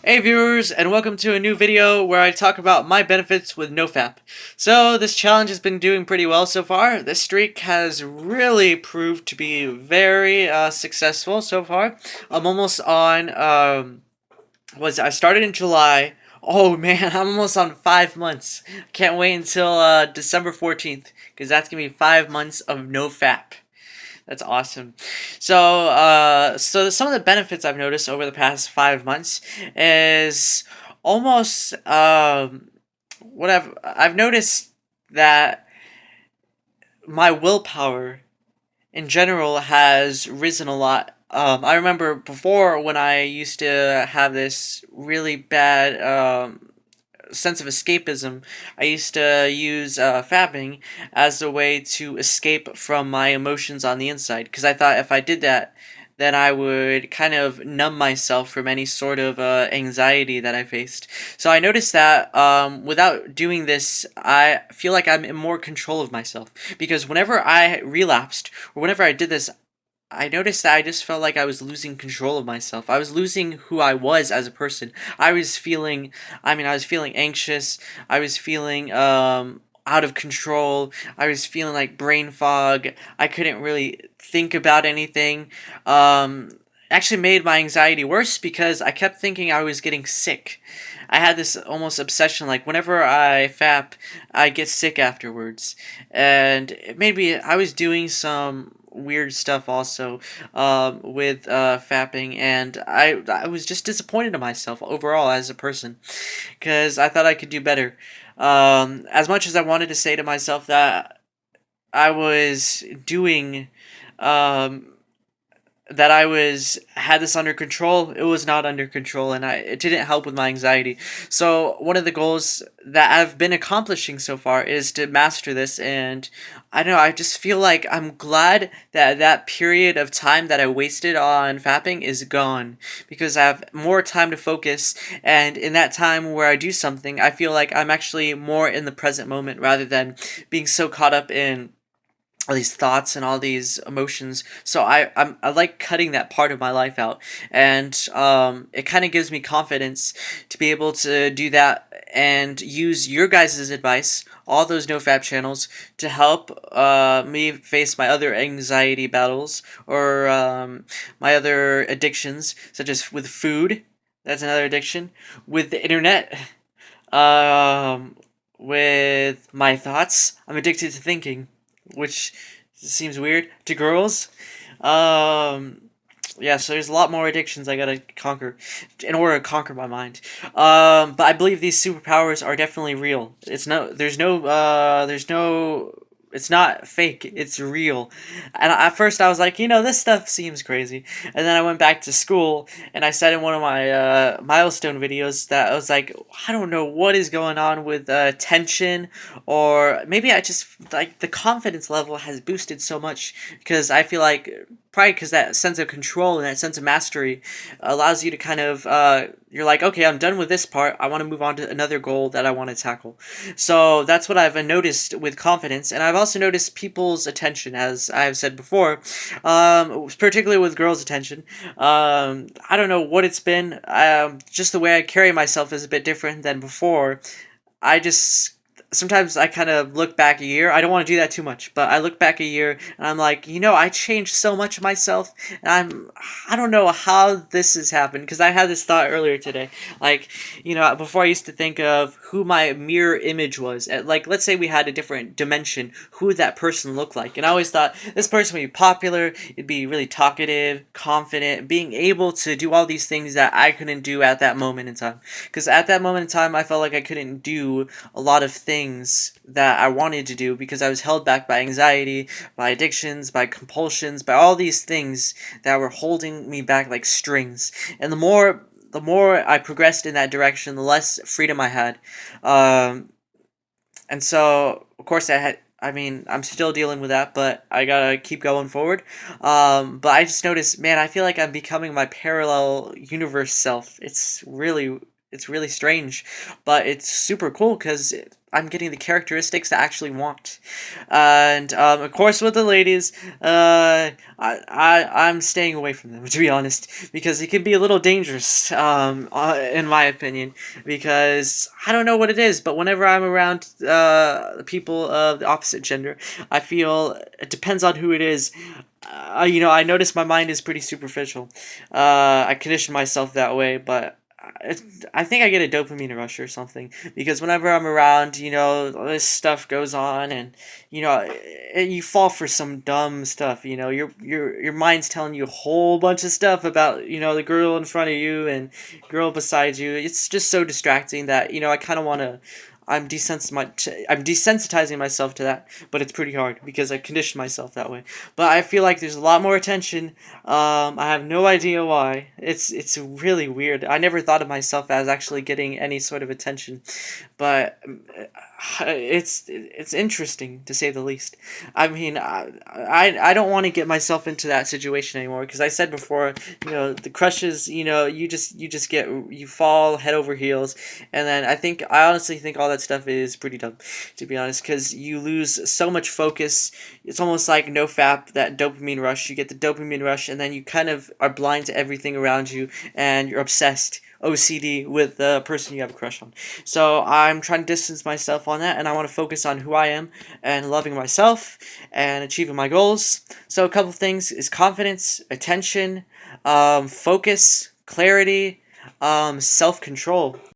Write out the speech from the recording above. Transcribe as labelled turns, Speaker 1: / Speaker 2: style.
Speaker 1: Hey viewers, and welcome to a new video where I talk about my benefits with NoFap. So this challenge has been doing pretty well so far. This streak has really proved to be very successful so far. I'm almost on, I started in July. Oh man, I'm almost on 5 months. Can't wait until December 14th, because that's going to be 5 months of NoFap. That's awesome. So some of the benefits I've noticed over the past 5 months is almost what I've noticed that my willpower in general has risen a lot. I remember before when I used to have this really bad sense of escapism. I used to use fapping as a way to escape from my emotions on the inside, because I thought if I did that, then I would kind of numb myself from any sort of anxiety that I faced. So I noticed that without doing this, I feel like I'm in more control of myself, because whenever I relapsed, or whenever I did this, I noticed that I just felt like I was losing control of myself. I was losing who I was as a person. I was feeling anxious. I was feeling out of control. I was feeling like brain fog. I couldn't really think about anything. Actually made my anxiety worse because I kept thinking I was getting sick. I had this almost obsession, like whenever I fap, I get sick afterwards. And maybe I was doing some weird stuff also with fapping, and I was just disappointed in myself overall as a person, because I thought I could do better. As much as I wanted to say to myself that I was doing um, that I was had this under control, it was not under control, and it didn't help with my anxiety. So one of the goals that I've been accomplishing so far is to master this, and I don't know, I just feel like I'm glad that that period of time that I wasted on fapping is gone, because I have more time to focus, and in that time where I do something, I feel like I'm actually more in the present moment rather than being so caught up in all these thoughts and all these emotions. So I like cutting that part of my life out, and it kind of gives me confidence to be able to do that and use your guys' advice, all those NoFap channels, to help me face my other anxiety battles, or my other addictions, such as with food. That's another addiction. With the internet. Um, with my thoughts. I'm addicted to thinking, which seems weird to girls. Um, yeah, so there's a lot more addictions I gotta conquer in order to conquer my mind. But I believe these superpowers are definitely real. It's not fake. It's real. And at first I was like, this stuff seems crazy. And then I went back to school, and I said in one of my milestone videos that I was like, I don't know what is going on with tension, or maybe I just, like, the confidence level has boosted so much, because I feel like, probably because that sense of control and that sense of mastery allows you to kind of, you're like, okay, I'm done with this part. I want to move on to another goal that I want to tackle. So that's what I've noticed with confidence. And I've also noticed people's attention, as I have said before, particularly with girls' attention. I don't know what it's been. Just the way I carry myself is a bit different than before. I just Sometimes I kind of look back a year. I don't want to do that too much, but I look back a year and I'm like, I changed so much of myself, and I don't know how this has happened, because I had this thought earlier today. Like, before I used to think of who my mirror image was. Like, let's say we had a different dimension, who would that person look like? And I always thought this person would be popular, it'd be really talkative, confident, being able to do all these things that I couldn't do at that moment in time. Because at that moment in time, I felt like I couldn't do a lot of things that I wanted to do, because I was held back by anxiety, by addictions, by compulsions, by all these things that were holding me back like strings. And the more I progressed in that direction, the less freedom I had. And so, of course, I'm still dealing with that, but I gotta keep going forward. But I just noticed, man, I feel like I'm becoming my parallel universe self. It's really strange, but it's super cool, because I'm getting the characteristics that I actually want. And of course, with the ladies, I'm staying away from them, to be honest, because it can be a little dangerous, in my opinion, because I don't know what it is, but whenever I'm around people of the opposite gender, I feel it depends on who it is. I notice my mind is pretty superficial. I condition myself that way, but I think I get a dopamine rush or something because whenever I'm around, this stuff goes on, and you fall for some dumb stuff. Your mind's telling you a whole bunch of stuff about the girl in front of you and girl beside you. It's just so distracting that I kind of want to. I'm desensitizing myself to that, but it's pretty hard because I conditioned myself that way. But I feel like there's a lot more attention. I have no idea why. It's really weird. I never thought of myself as actually getting any sort of attention, but it's interesting to say the least. I mean, I don't want to get myself into that situation anymore because I said before, the crushes, you fall head over heels, and then I honestly think all that stuff is pretty dumb, to be honest, because you lose so much focus. It's almost like NoFap, that dopamine rush. You get the dopamine rush, and then you kind of are blind to everything around you, and you're obsessed, OCD, with the person you have a crush on. So I'm trying to distance myself on that, and I want to focus on who I am and loving myself and achieving my goals. So a couple things is confidence, attention, focus, clarity, self-control.